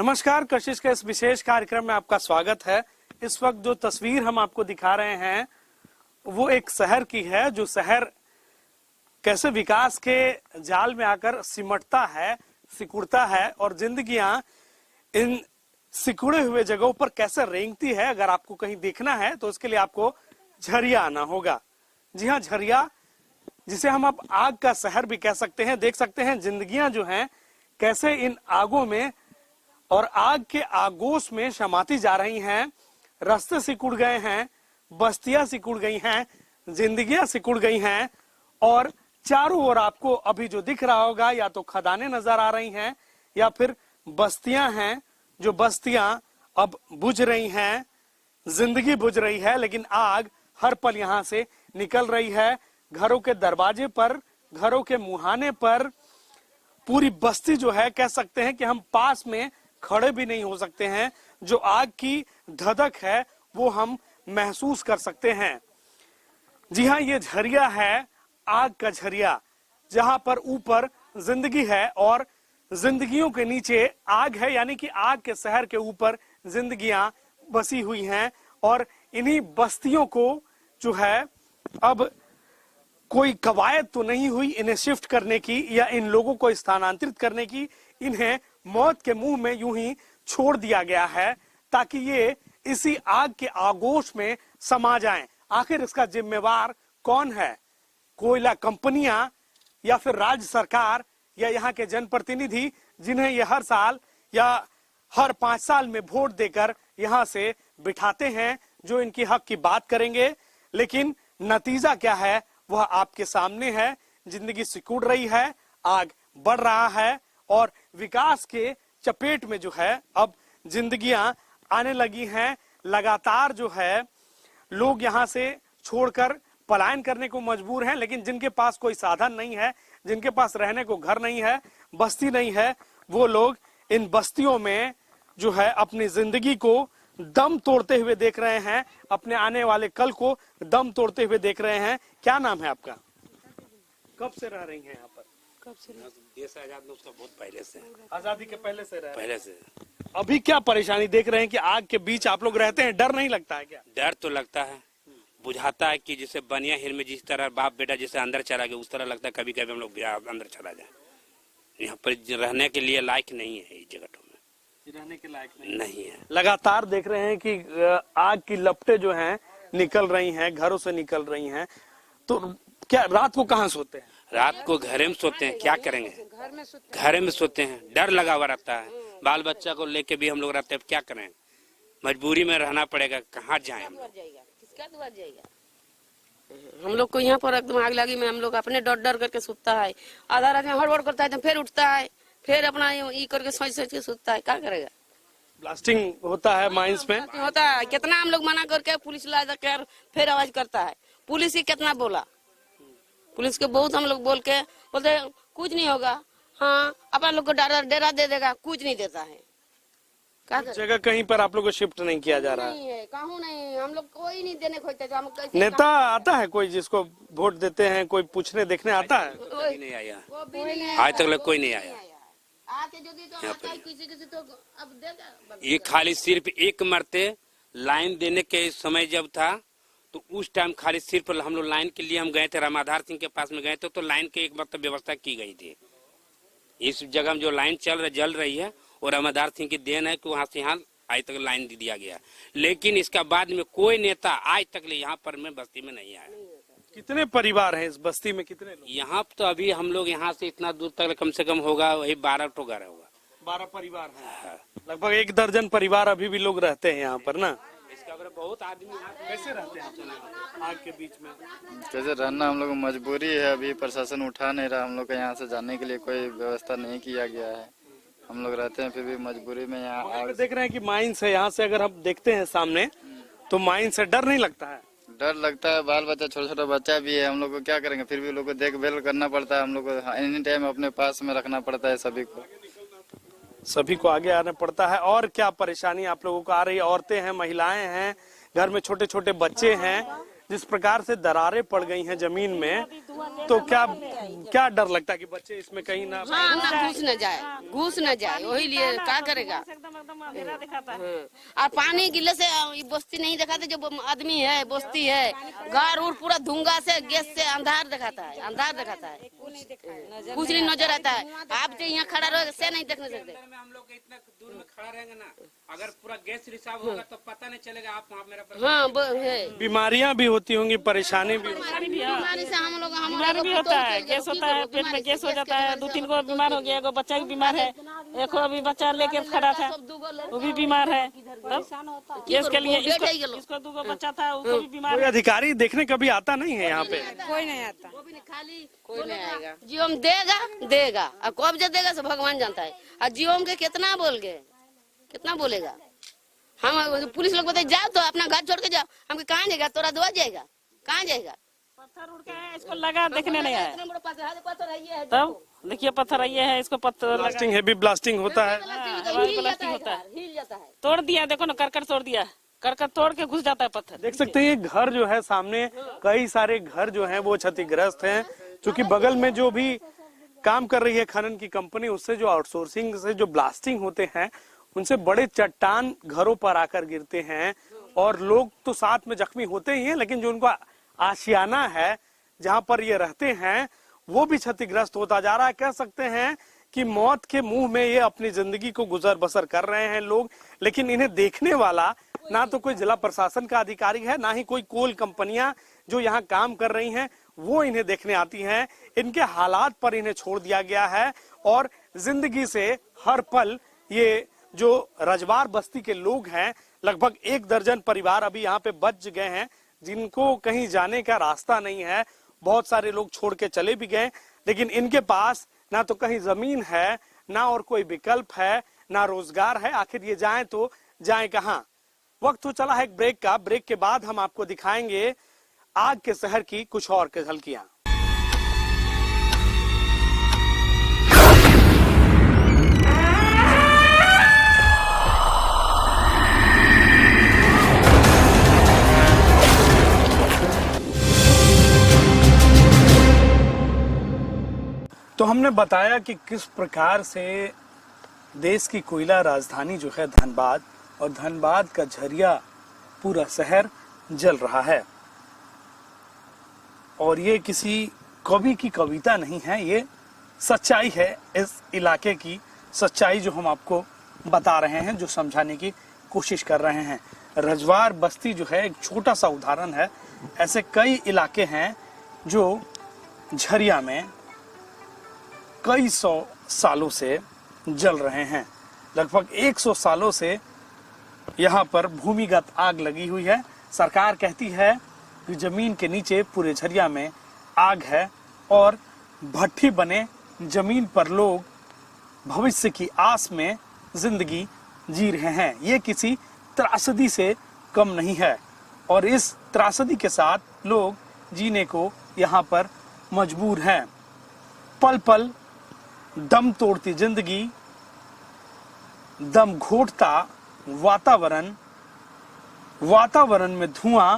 नमस्कार, कशिश के इस विशेष कार्यक्रम में आपका स्वागत है। इस वक्त जो तस्वीर हम आपको दिखा रहे हैं वो एक शहर की है, जो शहर कैसे विकास के जाल में आकर सिमटता है, सिकुड़ता है और जिंदगियां इन सिकुड़े हुए जगहों पर कैसे रेंगती है। अगर आपको कहीं देखना है तो उसके लिए आपको झरिया आना होगा। जी हाँ, झरिया, जिसे हम अब आग का शहर भी कह सकते हैं। देख सकते हैं जिंदगियां जो हैं कैसे इन आगों में और आग के आगोश में समाती जा रही हैं। रास्ते सिकुड़ गए हैं, बस्तियां सिकुड़ गई हैं, जिंदगियां सिकुड़ गई हैं और चारों ओर आपको अभी जो दिख रहा होगा या तो खदानें नजर आ रही हैं या फिर बस्तियां हैं, जो बस्तियां अब बुझ रही हैं, जिंदगी बुझ रही है, लेकिन आग हर पल यहां से निकल रही है। घरों के दरवाजे पर, घरों के मुहाने पर पूरी बस्ती जो है, कह सकते हैं कि हम पास में खड़े भी नहीं हो सकते हैं। जो आग की धधक है वो हम महसूस कर सकते हैं। जी हाँ, ये झरिया है, आग का झरिया, जहां पर ऊपर जिंदगी है और जिंदगियों के नीचे आग है, यानी कि आग के शहर के ऊपर जिंदगियां बसी हुई हैं। और इन्हीं बस्तियों को जो है अब कोई कवायद तो नहीं हुई इन्हें शिफ्ट करने की या इन लोगों को स्थानांतरित करने की। इन्हें मौत के मुंह में यूं ही छोड़ दिया गया है ताकि ये इसी आग के आगोश में समा जाएं। आखिर इसका जिम्मेवार कौन है? कोयला कंपनियां या फिर राज्य सरकार या यहाँ के जनप्रतिनिधि, जिन्हें ये हर साल या हर 5 साल में वोट देकर यहाँ से बिठाते हैं, जो इनकी हक की बात करेंगे। लेकिन नतीजा क्या है वह आपके सामने है। जिंदगी सिकुड़ रही है, आग बढ़ रहा है और विकास के चपेट में जो है अब जिंदगियां आने लगी हैं। लगातार जो है लोग यहाँ से छोड़कर पलायन करने को मजबूर हैं, लेकिन जिनके पास कोई साधन नहीं है, जिनके पास रहने को घर नहीं है, बस्ती नहीं है, वो लोग इन बस्तियों में जो है अपनी जिंदगी को दम तोड़ते हुए देख रहे हैं, अपने आने वाले कल को दम तोड़ते हुए देख रहे हैं। क्या नाम है आपका? कब से रह रही हैं यहाँ पर? कब से? देश आजाद में उसका बहुत पहले से, आजादी के पहले से रह पहले से। अभी क्या परेशानी देख रहे हैं कि आग के बीच आप लोग रहते हैं, डर नहीं लगता है क्या? डर तो लगता है, बुझाता है कि जैसे बनिया हिल में जिस तरह बाप बेटा जैसे अंदर चला गया, उस तरह लगता है कभी कभी हम लोग अंदर चला जाए। यहाँ पर रहने के लिए लायक नहीं है, इस जगह में रहने के लायक नहीं है। लगातार देख रहे हैं कि आग की लपटें जो हैं निकल रही हैं, घरों से निकल रही हैं। तो क्या रात को कहाँ सोते हैं? रात को घरे में सोते हैं, क्या करेंगे, घरे में सोते हैं। डर लगा हुआ रहता है, बाल बच्चा को लेके भी हम लोग रहते हैं, क्या करें, मजबूरी में रहना पड़ेगा। कहाँ जाए हम लोग? किसका द्वार जाएगा? हम लोग को यहाँ पर एकदम आग लगी में हम लोग अपने डर डर करके सोता है। आधा रात में हड़बड़ करता है तो फिर उठता है, फिर अपना ये करके सोच सोच के सोता है। क्या करेगा? ब्लास्टिंग होता है माइंस में, होता है। कितना हम लोग मना करके पुलिस ला कर फिर आवाज करता है। पुलिस ही कितना बोला, पुलिस के बहुत हम लोग बोल के बोलते कुछ नहीं होगा। हाँ, अपना लोग को डेरा दे देगा, कुछ नहीं देता है। जगह कहीं पर आप लोग को शिफ्ट नहीं किया जा रहा नहीं है, कहूँ नहीं, हम लोग कोई नहीं देने खोजते तो हम कैसे? नेता आता है कोई जिसको वोट देते हैं, कोई पूछने देखने आता है? कोई नहीं आया, वो भी नहीं आज तक कोई नहीं आया। आके जो दी तो आता है, किसी किसी तो अब देगा। ये खाली सिर्फ एक मरते लाइन देने के समय जब था तो उस टाइम खाली सिर्फ हम लोग लाइन के लिए हम गए थे, रामाधार सिंह के पास में गए थे, तो लाइन के एक मतलब व्यवस्था की गई थी। इस जगह में जो लाइन जल रही है और रामाधार सिंह की देन है कि वहाँ से यहाँ आज तक लाइन दे दिया गया। लेकिन इसका बाद में कोई नेता आज तक यहाँ पर में बस्ती में नहीं आया। कितने परिवार हैं इस बस्ती में? कितने लोग यहाँ तो अभी हम लोग यहाँ से इतना दूर तक कम से कम होगा वही 12 तो घर होगा। 12 परिवार हैं, लगभग 1 दर्जन परिवार अभी भी लोग रहते हैं यहाँ पर ना। इसका बहुत आदमी कैसे रहते हैं आग के बीच में? कैसे रहना, हम लोग को मजबूरी है। अभी प्रशासन उठा नहीं रहा, हम लोग को यहाँ से जाने के लिए कोई व्यवस्था नहीं किया गया है। हम लोग रहते हैं फिर भी मजबूरी में यहाँ। देख रहे हैं कि माइंस है, यहाँ से अगर हम देखते हैं सामने तो माइंस से डर नहीं लगता है? डर लगता है, बाल बच्चा, छोटा छोटा बच्चा भी है, हम लोग को क्या करेंगे, फिर भी लोग को देखभाल करना पड़ता है। हम लोग को एनी टाइम अपने पास में रखना पड़ता है। सभी को आगे आना पड़ता है। और क्या परेशानी आप लोगों को आ रही है? औरतें हैं, महिलाएं हैं, घर में छोटे छोटे बच्चे हैं। जिस प्रकार से दरारें पड़ गई हैं जमीन में, तो क्या क्या डर लगता है कि बच्चे इसमें कहीं ना हाँ ना घुस न जाए वही लिए क्या करेगा। एकदम एकदम अंधेरा दिखाता है। हाँ। और पानी गिरने से ये बस्ती नहीं दिखाते, जो आदमी है बस्ती है घर उर पूरा धुंगा से गैस से अंधार दिखाता है, कुछ नहीं नजर आता है। आप जो यहाँ खड़ा रहोगे से नहीं देखने सकते। में हम लोग इतना दूर में खड़ा रहेंगे ना, अगर पूरा गैस रिसाव होगा तो पता नहीं चलेगा आप वहाँ मेरा हाँ है बीमारियां भी होती होंगी, परेशानी भी होगी। बीमारी से हम लोग बीमारी भी होता है, गैस होता है, पेट में गैस हो जाता है। 2-3 को बीमार हो गया, एगो बच्चा भी बीमार है, एक अभी बच्चा लेके खड़ा था वो भी बीमार है। तब गैस के लिए इसको 2 बच्चा था उसको भी बीमार कोई अधिकारी देखने कभी आता नहीं है यहाँ पे? कोई नहीं आता। खाली कोई नहीं आएगा। जीओम देगा और कब जो देगा सब भगवान जानता है। और जीओम के कितना बोलेगा। हम पुलिस लोग बताए जाओ तो अपना घर छोड़ के जाओ, हमको कहाँ जाएगा, तोरा दुआ जाएगा, कहाँ जाएगा। पत्थर उड़ के है, इसको लगा देखने नहीं आया। पत्थर है तब देखिए पत्थर ये है, इसको पत्थर ब्लास्टिंग, हेवी ब्लास्टिंग होता है। ब्लास्टिंग होता है, हिल जाता है। तोड़ दिया, देखो ना करकट तोड़ दिया, करकट तोड़ के घुस जाता है पत्थर। देख सकते हैं ये घर जो है सामने, कई सारे घर जो हैं वो क्षतिग्रस्त हैं, क्योंकि बगल में जो भी काम कर रही है खनन की कंपनी, उससे जो आउटसोर्सिंग से जो ब्लास्टिंग होते हैं उनसे बड़े चट्टान घरों पर आकर गिरते हैं और लोग तो साथ में जख्मी होते ही हैं, लेकिन जो उनका आशियाना है जहां पर ये रहते हैं वो भी क्षतिग्रस्त होता जा रहा है। कह सकते हैं कि मौत के मुंह में ये अपनी जिंदगी को गुजर बसर कर रहे हैं लोग, लेकिन इन्हें देखने वाला ना तो कोई जिला प्रशासन का अधिकारी है, ना ही कोई कोल कंपनियां जो यहाँ काम कर रही हैं वो इन्हें देखने आती हैं। इनके हालात पर इन्हें छोड़ दिया गया है और जिंदगी से हर पल ये जो रजवार बस्ती के लोग हैं, लगभग 1 दर्जन परिवार अभी यहाँ पे बच गए हैं जिनको कहीं जाने का रास्ता नहीं है। बहुत सारे लोग छोड़ के चले भी गए, लेकिन इनके पास ना तो कहीं जमीन है, ना और कोई विकल्प है, ना रोजगार है। आखिर ये जाएं तो जाएं कहाँ। वक्त हो चला है एक ब्रेक का। ब्रेक के बाद हम आपको दिखाएंगे आग के शहर की कुछ और झलकियां। तो हमने बताया कि किस प्रकार से देश की कोयला राजधानी जो है धनबाद, और धनबाद का झरिया पूरा शहर जल रहा है। और ये किसी कवि की कविता नहीं है, ये सच्चाई है। इस इलाके की सच्चाई जो हम आपको बता रहे हैं, जो समझाने की कोशिश कर रहे हैं। रजवार बस्ती जो है एक छोटा सा उदाहरण है। ऐसे कई इलाके हैं जो झरिया में कई 100 सालों से जल रहे हैं। लगभग 100 सालों से यहाँ पर भूमिगत आग लगी हुई है। सरकार कहती है कि जमीन के नीचे पूरे झरिया में आग है और भट्ठी बने जमीन पर लोग भविष्य की आस में जिंदगी जी रहे हैं। ये किसी त्रासदी से कम नहीं है और इस त्रासदी के साथ लोग जीने को यहाँ पर मजबूर हैं। पल पल दम तोड़ती जिंदगी, दम घोटता वातावरण में धुआं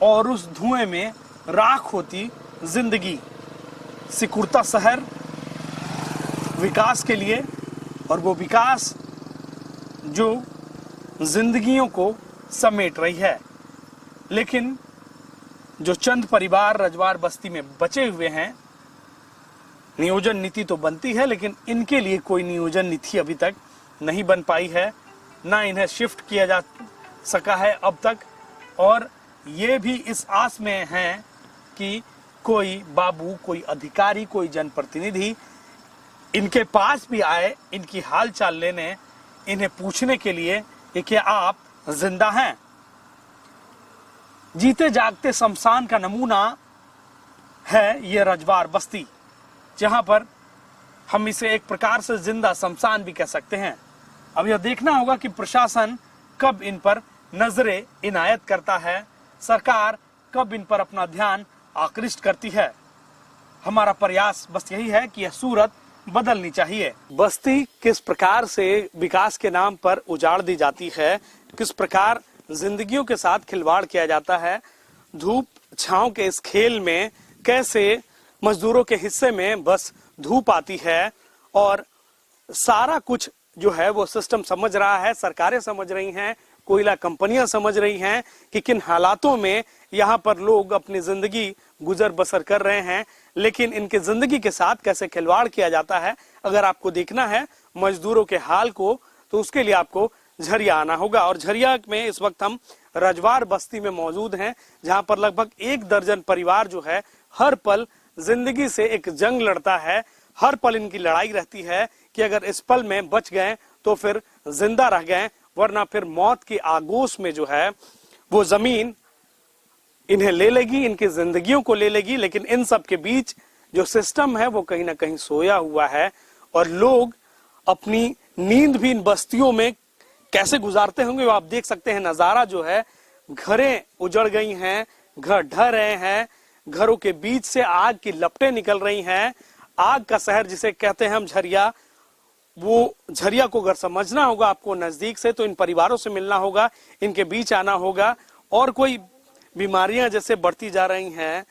और उस धुएं में राख होती जिंदगी। सिकुड़ता शहर विकास के लिए, और वो विकास जो जिंदगियों को समेट रही है। लेकिन जो चंद परिवार रजवार बस्ती में बचे हुए हैं, नियोजन नीति तो बनती है लेकिन इनके लिए कोई नियोजन नीति अभी तक नहीं बन पाई है, ना इन्हें शिफ्ट किया जा सका है अब तक। और ये भी इस आस में हैं कि कोई बाबू, कोई अधिकारी, कोई जनप्रतिनिधि इनके पास भी आए, इनकी हालचाल लेने, इन्हें पूछने के लिए कि क्या आप जिंदा हैं। जीते जागते शमशान का नमूना है ये रजवार बस्ती, जहां पर हम इसे एक प्रकार से जिंदा शमशान भी कह सकते हैं। अब यह देखना होगा कि प्रशासन कब इन पर नजरें इनायत करता है, सरकार कब इन पर अपना ध्यान आकृष्ट करती है। हमारा प्रयास बस यही है कि यह सूरत बदलनी चाहिए। बस्ती किस प्रकार से विकास के नाम पर उजाड़ दी जाती है, किस प्रकार जिंदगियों के साथ खिलवाड़ किया जाता है, धूप छांव के इस खेल में कैसे मजदूरों के हिस्से में बस धूप आती है और सारा कुछ जो है वो सिस्टम समझ रहा है, सरकारें समझ रही हैं, कोयला कंपनियां समझ रही हैं कि किन हालातों में यहाँ पर लोग अपनी जिंदगी गुजर बसर कर रहे हैं। लेकिन इनके जिंदगी के साथ कैसे खिलवाड़ किया जाता है, अगर आपको देखना है मजदूरों के हाल को, तो उसके लिए आपको झरिया आना होगा। और झरिया में इस वक्त हम रजवार बस्ती में मौजूद हैं, जहां पर लगभग 1 दर्जन परिवार जो है हर पल जिंदगी से एक जंग लड़ता है। हर पल इनकी लड़ाई रहती है कि अगर इस पल में बच गए तो फिर जिंदा रह गए, वरना फिर मौत की आगोश में जो है वो जमीन इन्हें ले लेगी, इनकी जिंदगियों को ले लेगी। लेकिन इन सब के बीच जो सिस्टम है वो कहीं ना कहीं सोया हुआ है और लोग अपनी नींद भी इन बस्तियों में कैसे गुजारते होंगे वो आप देख सकते हैं। नजारा जो है, घरें उजड़ गई हैं, घर ढह रहे हैं, घरों के बीच से आग की लपटें निकल रही हैं। आग का शहर जिसे कहते हैं हम झरिया, वो झरिया को अगर समझना होगा आपको नजदीक से तो इन परिवारों से मिलना होगा, इनके बीच आना होगा। और कोई बीमारियां जैसे बढ़ती जा रही हैं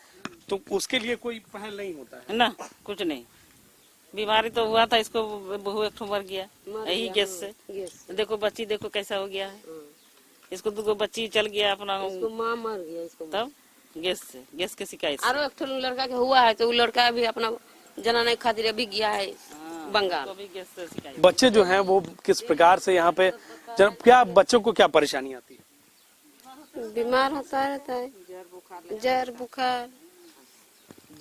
तो उसके लिए कोई पहल नहीं होता है ना, कुछ नहीं। बीमारी तो हुआ था, इसको बहू एक मर गया यही गैस से। देखो बच्ची देखो कैसा हो गया है, इसको 2 बच्ची चल गया अपना, माँ मर गया इसको तब गैस से, गैस के शिकायत। और एक लड़का के हुआ है तो वो लड़का भी अपना जनाने खातिर अभी गया है बंगाल। तो भी गैस से शिकायत। बच्चे जो हैं वो किस प्रकार से यहाँ पे, क्या बच्चों को क्या परेशानी आती है? बीमार होता रहता है, जर बुखार।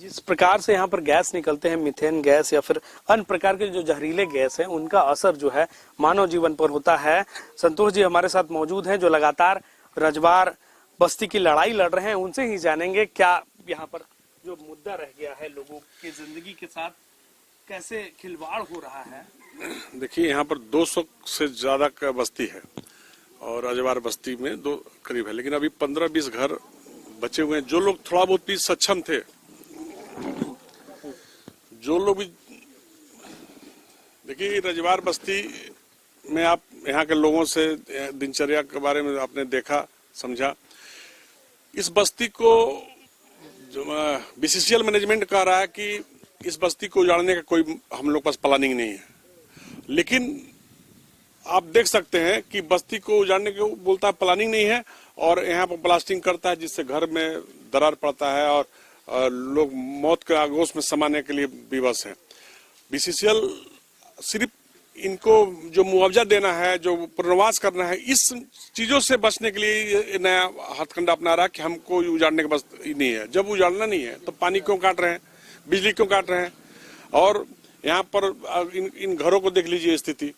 जिस प्रकार से यहाँ पर गैस निकलते हैं, मीथेन गैस या फिर अन्य प्रकार के जो जहरीले गैस हैं, उनका असर जो है मानव जीवन पर होता है। संतोष जी हमारे साथ मौजूद हैं जो लगातार रजवार बस्ती की लड़ाई लड़ रहे हैं, उनसे ही जानेंगे क्या यहाँ पर जो मुद्दा रह गया है, लोगों की जिंदगी के साथ कैसे खिलवाड़ हो रहा है। देखिए यहाँ पर 200 से ज्यादा का बस्ती है और रजवार बस्ती में 2 करीब है, लेकिन अभी 15-20 घर बचे हुए हैं। जो लोग थोड़ा बहुत भी सक्षम थे, जो लोग भी, देखिए रजवार बस्ती में आप यहाँ के लोगों से दिनचर्या के बारे में आपने देखा समझा। इस बस्ती को बीसीसीएल मैनेजमेंट कह रहा है कि इस बस्ती को उजाड़ने का कोई हम लोग पास प्लानिंग नहीं है, लेकिन आप देख सकते हैं कि बस्ती को उजाड़ने के बोलता है प्लानिंग नहीं है और यहाँ पर ब्लास्टिंग करता है, जिससे घर में दरार पड़ता है और लोग मौत के आगोश में समाने के लिए विवश है। बीसीसीएल सिर्फ इनको जो मुआवजा देना है, जो पुनर्वास करना है, इस चीजों से बचने के लिए नया हथकंडा अपना रहा कि हमको उजाड़ने का बस नहीं है। जब उजाड़ना नहीं है तो पानी क्यों काट रहे हैं, बिजली क्यों काट रहे हैं? और यहाँ पर इन घरों को देख लीजिए स्थिति,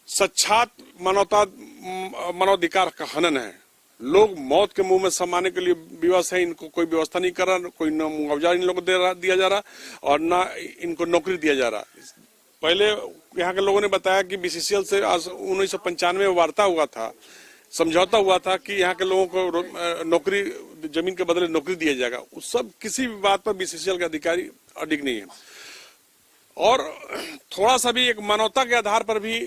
सच्चात मानवाधिकार का हनन है। लोग मौत के मुंह में समाने के लिए विवश है, इनको कोई व्यवस्था नहीं कर रहा, कोई न मुआवजा इन लोगों को दिया जा रहा और न इनको नौकरी दिया जा रहा। पहले यहाँ के लोगों ने बताया कि बीसीसीएल से 1995 में वार्ता हुआ था, समझौता हुआ था कि यहाँ के लोगों को नौकरी, जमीन के बदले नौकरी दिया जाएगा। उस सब किसी भी बात पर बीसीसीएल के अधिकारी अडिग नहीं है। और थोड़ा सा भी एक मानवता के आधार पर भी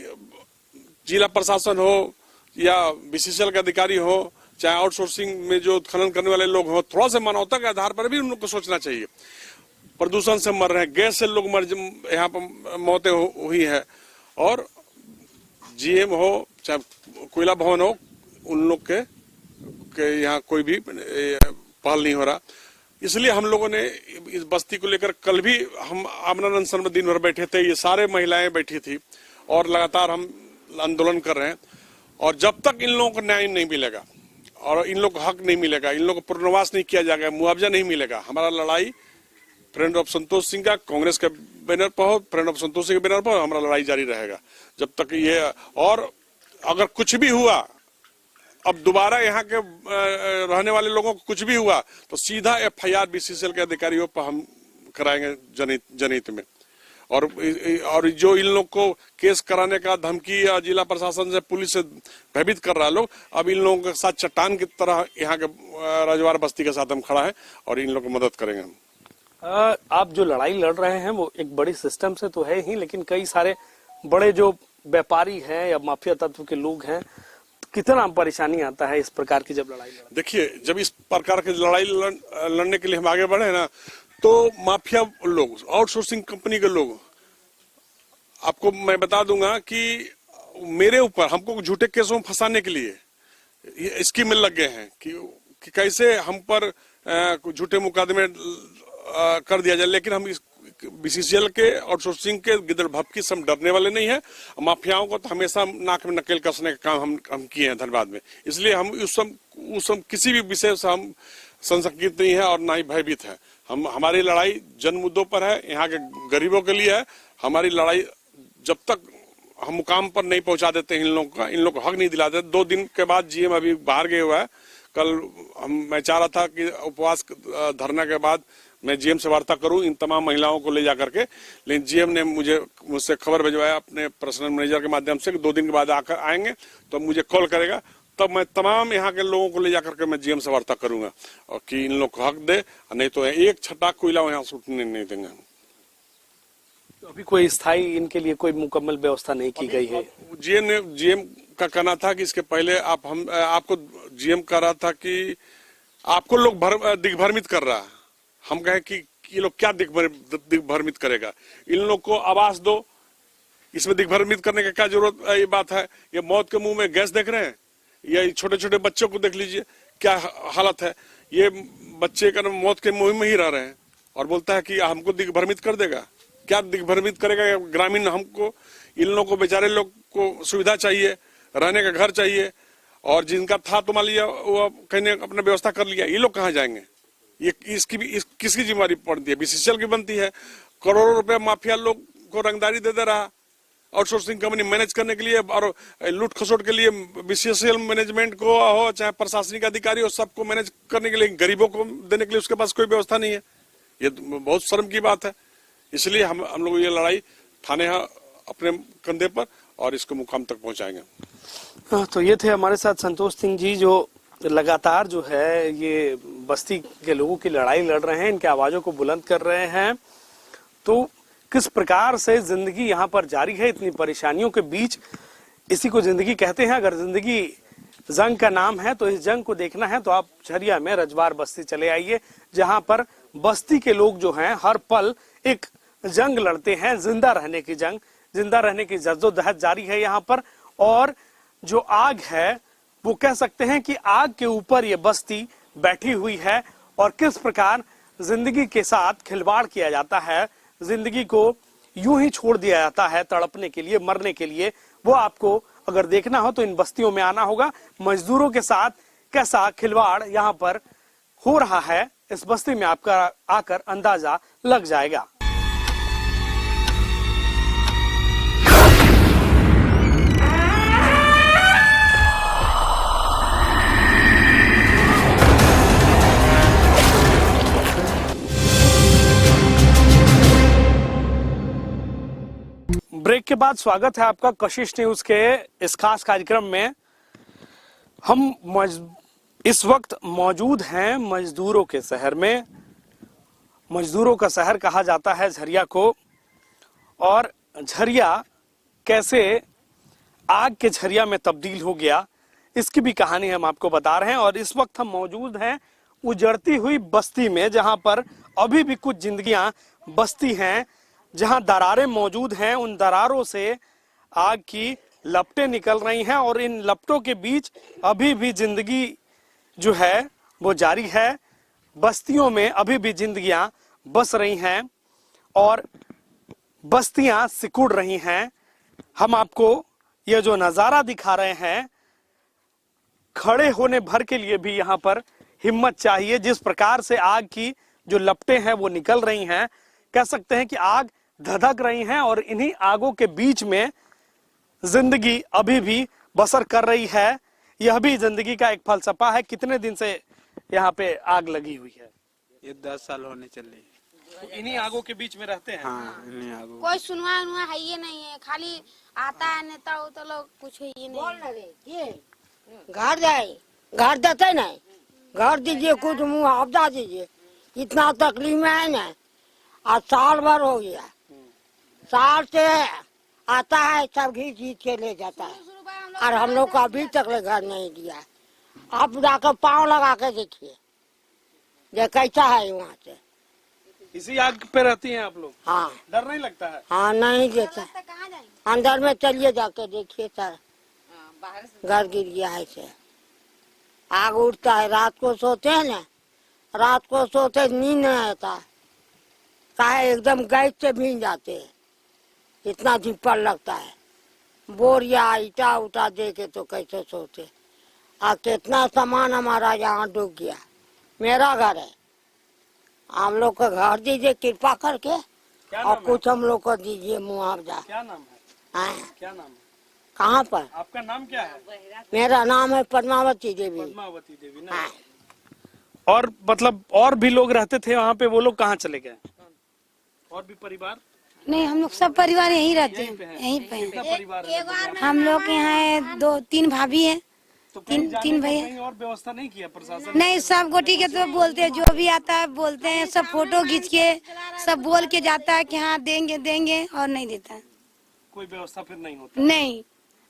जिला प्रशासन हो या बीसीसीएल के अधिकारी हो, चाहे आउटसोर्सिंग में जो खनन करने वाले लोग हो, थोड़ा सा मानवता के आधार पर भी उन लोग को सोचना चाहिए। प्रदूषण से मर रहे हैं, गैस से लोग यहाँ पर मौतें हुई है और जीएम हो चाहे कोयला भवन हो, उन लोग के यहाँ कोई भी पहल नहीं हो रहा। इसलिए हम लोगों ने इस बस्ती को लेकर कल भी हम आमरण अनशन में दिन भर बैठे थे, ये सारे महिलाएं बैठी थी और लगातार हम आंदोलन कर रहे हैं। और जब तक इन लोगों को न्याय नहीं मिलेगा और इन लोगों को हक नहीं मिलेगा, इन लोगों को पुनर्वास नहीं किया जाएगा, मुआवजा नहीं मिलेगा, हमारा लड़ाई फ्रेंड ऑफ संतोष सिंह का कांग्रेस के बैनर पर हो, फ्रेंड ऑफ संतोष सिंह के बैनर पर हमारा लड़ाई जारी रहेगा जब तक ये। और अगर कुछ भी हुआ, अब दोबारा यहाँ के रहने वाले लोगों को कुछ भी हुआ तो सीधा एफआईआर बीसीसीएल के अधिकारियों पर हम कराएंगे जनहित में। और जो इन लोग को केस कराने का धमकी या जिला प्रशासन से, पुलिस से भयभीत कर रहा है लोग, अब इन लोगों के साथ चट्टान की तरह यहाँ के रजवार बस्ती के साथ हम खड़ा है और इन लोगों को मदद करेंगे हम। आप जो लड़ाई लड़ रहे हैं वो एक बड़ी सिस्टम से तो है ही, लेकिन कई सारे बड़े जो व्यापारी हैं या माफिया तत्व के लोग हैं, कितना परेशानी आता है इस प्रकार की जब लड़ाई लड़ते? देखिए, जब इस प्रकार की लड़ाई लड़ने के लिए हम आगे बढ़े ना, तो माफिया लोग, आउटसोर्सिंग कंपनी के लोग, आपको मैं बता दूंगा कि मेरे ऊपर हमको झूठे केसों में फंसाने के लिए स्कीम में लग गए हैं कि कैसे हम पर झूठे मुकदमे कर दिया जाए। लेकिन हम बीसीसीएल के आउटसोर्सिंग के गिदड़ भपकी से हम डरने वाले नहीं है। माफियाओं को तो हमेशा नाक में नकेल कसने का काम हम किए हैं धनबाद में। इसलिए हम उस समय किसी भी विषय से हम संशकित नहीं है और ना ही भयभीत है। हमारी लड़ाई जन मुद्दों पर है, यहाँ के गरीबों के लिए है। हमारी लड़ाई जब तक हम मुकाम पर नहीं पहुंचा देते इन लोग को हक नहीं दिलाते। 2 दिन के बाद जीएम अभी बाहर गए हुआ है। कल मैं चाह रहा था कि उपवास धरना के बाद मैं जीएम से वार्ता करूं इन तमाम महिलाओं को ले जाकर के, लेकिन जीएम ने मुझसे खबर भिजवाया अपने पर्सनल मैनेजर के माध्यम से कि 2 दिन के बाद आकर आएंगे तो मुझे कॉल करेगा, तब मैं तमाम यहाँ के लोगों को ले जाकर के मैं जीएम से वार्ता करूंगा और कि इन लोग को हक दे, नहीं तो एक छटाक कोयला यहाँ से उठने नहीं देंगे। तो अभी कोई स्थायी इनके लिए कोई मुकम्मल व्यवस्था नहीं की गई है। जीएम का कहना था कि इसके पहले आपको जीएम कह रहा था कि आपको लोग दिग्भ्रमित कर रहा है। हम कहे कि ये लोग क्या दिग्भ्रमित करेगा, इन लोग को आवास दो, इसमें दिग्भ्रमित करने का क्या जरूरत है। ये बात है, ये मौत के मुंह में गैस देख रहे हैं, ये छोटे छोटे बच्चों को देख लीजिए क्या हालत है। ये बच्चे का मौत के मुंह में ही रह रहे हैं और बोलता है कि हमको दिग्भ्रमित कर देगा। क्या दिग्भ्रमित करेगा ग्रामीण हमको? इन लोगों को, बेचारे लोग को सुविधा चाहिए, रहने का घर चाहिए, और जिनका था तो मान लिया वो कहने अपना व्यवस्था कर लिया, ये लोग कहाँ जाएंगे? ये किसकी जिम्मेदारी पड़ती है? बीसीसीएल की बनती है। करोड़ों रुपए माफिया लोग को रंगदारी दे रहा, आउटसोर्सिंग कंपनी मैनेज करने के लिए और लूट खसोट के लिए बीसीसीएल मैनेजमेंट को हो चाहे प्रशासनिक अधिकारी हो, सबको मैनेज करने के लिए, गरीबों को देने के लिए उसके पास कोई व्यवस्था नहीं है। ये बहुत शर्म की बात है। इसलिए हम लोग ये लड़ाई थाने अपने कंधे पर और इसको मुकाम तक पहुंचाएंगे। तो ये थे हमारे साथ संतोष सिंह जी, जो लगातार जो है ये बस्ती के लोगों की लड़ाई लड़ रहे हैं, इनके आवाजों को बुलंद कर रहे हैं। तो किस प्रकार से जिंदगी यहाँ पर जारी है इतनी परेशानियों के बीच, इसी को जिंदगी कहते हैं। अगर जिंदगी जंग का नाम है तो इस जंग को देखना है तो आप झरिया में रजवार बस्ती चले आइए, जहाँ पर बस्ती के लोग जो हैं हर पल एक जंग लड़ते हैं, जिंदा रहने की जंग, जिंदा रहने की जद्दोजहद जारी है यहाँ पर। और जो आग है वो कह सकते हैं कि आग के ऊपर ये बस्ती बैठी हुई है और किस प्रकार जिंदगी के साथ खिलवाड़ किया जाता है, जिंदगी को यूं ही छोड़ दिया जाता है तड़पने के लिए, मरने के लिए। वो आपको अगर देखना हो तो इन बस्तियों में आना होगा। मजदूरों के साथ कैसा खिलवाड़ यहाँ पर हो रहा है, इस बस्ती में आपका आकर अंदाजा लग जाएगा। ब्रेक के बाद स्वागत है आपका कशिश न्यूज के इस खास कार्यक्रम में। हम इस वक्त मौजूद हैं मजदूरों के शहर में। मजदूरों का शहर कहा जाता है झरिया को, और झरिया कैसे आग के झरिया में तब्दील हो गया, इसकी भी कहानी हम आपको बता रहे हैं। और इस वक्त हम मौजूद हैं उजड़ती हुई बस्ती में, जहां पर अभी भी कुछ जिंदगियां बस्ती हैं, जहां दरारें मौजूद हैं। उन दरारों से आग की लपटें निकल रही हैं और इन लपटों के बीच अभी भी जिंदगी जो है वो जारी है। बस्तियों में अभी भी जिंदगियां बस रही हैं और बस्तियां सिकुड़ रही हैं। हम आपको ये जो नजारा दिखा रहे हैं, खड़े होने भर के लिए भी यहाँ पर हिम्मत चाहिए। जिस प्रकार से आग की जो लपटें हैं वो निकल रही हैं, कह सकते हैं कि आग धधक रही हैं और इन्हीं आगों के बीच में जिंदगी अभी भी बसर कर रही है। यह भी जिंदगी का एक फलसफा है। कितने दिन से यहाँ पे आग लगी हुई है? ये 10 साल होने चले। तो इन्हीं आगों के बीच में रहते हैं? हाँ, इन्हीं आगों। कोई सुनवा है ये नहीं है, खाली आता है नेता उता लोग, कुछ है ये नहीं। घर जाए, घर देते नहीं, घर दीजिए, कुछ मुआवजा दीजिए, इतना तकलीफ में है ना। आज साल भर हो गया, साल से आता है, सब घी जीत के ले जाता है और हम लोग को अभी तक घर नहीं दिया। आप जाकर पाँव लगा के देखिए ये कैसा है वहाँ से। इसी आग पे रहती हैं आप लोग? हाँ डर नहीं लगता है? हाँ नहीं देता, अंदर में चलिए जाके देखिए सर, घर गिर गया है से, आग उठता है। रात को सोते हैं ना, रात को सोते नींद नहीं आता, काहे एकदम गैस से भीग जाते हैं, इतना धिप्पड़ लगता है। बोरिया ईटा उटा दे के तो कैसे सोते। कितना सामान हमारा यहाँ डूब गया। मेरा घर है, हम लोग को घर दीजिए कृपा करके, और कुछ हम लोग को दीजिए मुआवजा। क्या नाम है? हाँ, क्या नाम है? कहाँ पर? आपका नाम क्या है? मेरा नाम है पद्मावती देवी। पद्मावती देवी ना? हाँ। और मतलब और भी लोग रहते थे वहाँ पे, वो लोग कहाँ चले गए? और भी परिवार? नहीं, हम लोग सब परिवार यहीं रहते हैं, यहीं पे कितना परिवार है? हम लोग के यहाँ 2-3 भाभी है, तो कहीं जाने तीन का भैया। कहीं और व्यवस्था नहीं किया प्रशासन? नहीं, सब गोटी के तो बोलते हैं, जो भी आता है बोलते हैं, सब फोटो खींच के सब बोल के जाता है कि हाँ देंगे देंगे, और नहीं देता है। कोई व्यवस्था फिर नहीं होता? नहीं,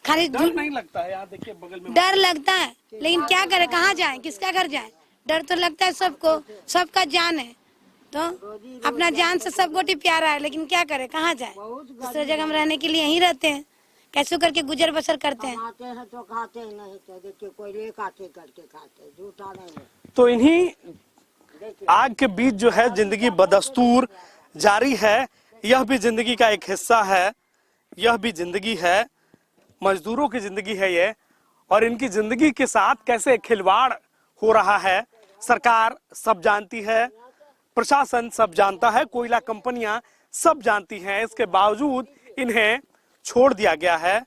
खाली डर नहीं लगता है? यहाँ देखिए बगल में डर लगता है, लेकिन क्या करे, कहाँ जाए, किसका घर जाए। डर तो लगता है सबको, सबका जान है, तो अपना जान से सब गोटी प्यारा है, लेकिन क्या करे, कहाँ जाए। दूसरे जगह हम रहने के लिए यहीं रहते हैं, कैसे करके गुजर बसर करते हैं। खाते हैं तो खाते हैं, नहीं तो देखिए कोई ले खाते करके खाते, झूठा नहीं है। तो इन्हीं आग के बीच जो है जिंदगी बदस्तूर जारी है। यह भी जिंदगी का एक हिस्सा है, यह भी जिंदगी है, मजदूरों की जिंदगी है ये। और इनकी जिंदगी के साथ कैसे खिलवाड़ हो रहा है, सरकार सब जानती है, प्रशासन सब जानता है, कोयला कंपनियां सब जानती हैं। इसके बावजूद इन्हें छोड़ दिया गया है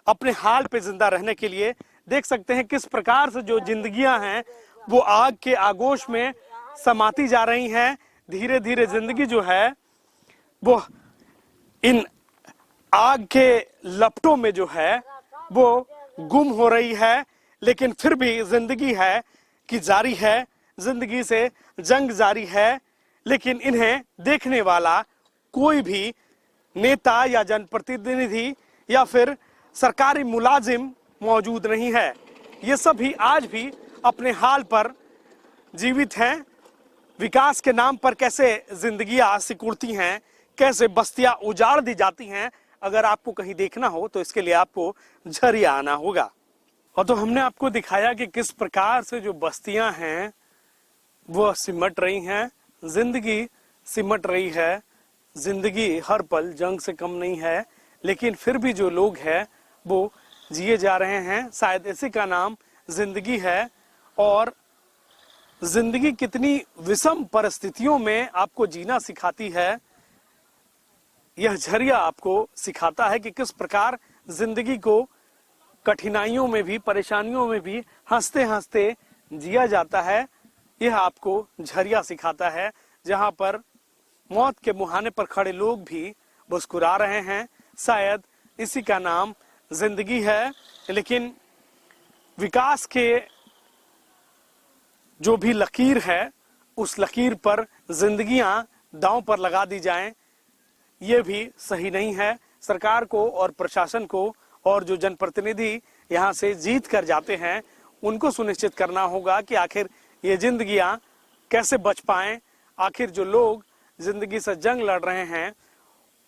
अपने हाल पे जिंदा रहने के लिए। देख सकते हैं किस प्रकार से जो जिंदगियां हैं वो आग के आगोश में समाती जा रही हैं। धीरे धीरे जिंदगी जो है वो इन आग के लपटों में जो है वो गुम हो रही है। लेकिन फिर भी जिंदगी है कि जारी है, जिंदगी से जंग जारी है। लेकिन इन्हें देखने वाला कोई भी नेता या जनप्रतिनिधि या फिर सरकारी मुलाजिम मौजूद नहीं है। ये सभी आज भी अपने हाल पर जीवित हैं। विकास के नाम पर कैसे जिंदगियां सिकुड़ती हैं, कैसे बस्तियां उजाड़ दी जाती हैं, अगर आपको कहीं देखना हो तो इसके लिए आपको झरिया आना होगा। और तो हमने आपको दिखाया कि किस प्रकार से जो बस्तियां हैं वो सिमट रही हैं, जिंदगी सिमट रही है। जिंदगी हर पल जंग से कम नहीं है, लेकिन फिर भी जो लोग हैं वो जिए जा रहे हैं। शायद इसी का नाम जिंदगी है। और जिंदगी कितनी विषम परिस्थितियों में आपको जीना सिखाती है, यह झरिया आपको सिखाता है कि किस प्रकार जिंदगी को कठिनाइयों में भी, परेशानियों में भी हंसते हंसते जिया जाता है। यह आपको झरिया सिखाता है, जहां पर मौत के मुहाने पर खड़े लोग भी मुस्कुरा रहे हैं। शायद इसी का नाम जिंदगी है। लेकिन विकास के जो भी लकीर है, उस लकीर पर जिंदगियां दांव पर लगा दी जाएं, ये भी सही नहीं है। सरकार को और प्रशासन को और जो जनप्रतिनिधि यहाँ से जीत कर जाते हैं, उनको सुनिश्चित करना होगा कि आखिर ये जिंदगियां कैसे बच पाएं। आखिर जो लोग जिंदगी से जंग लड़ रहे हैं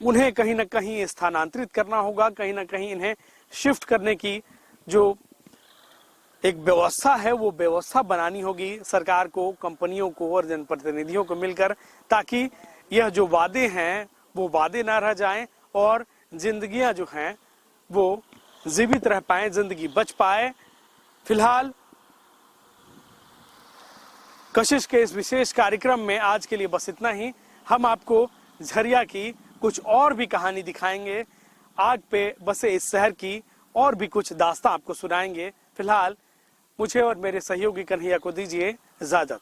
उन्हें कहीं ना कहीं स्थानांतरित करना होगा, कहीं ना कहीं इन्हें शिफ्ट करने की जो एक व्यवस्था है वो व्यवस्था बनानी होगी सरकार को, कंपनियों को और जनप्रतिनिधियों को मिलकर, ताकि यह जो वादे हैं वो वादे ना रह जाएं और जिंदगियां जो हैं वो जीवित रह पाए, जिंदगी बच पाए। फिलहाल कशिश के इस विशेष कार्यक्रम में आज के लिए बस इतना ही। हम आपको झरिया की कुछ और भी कहानी दिखाएंगे, आग पे बसे इस शहर की और भी कुछ दास्तां आपको सुनाएंगे। फिलहाल मुझे और मेरे सहयोगी कन्हैया को दीजिए इजाजत।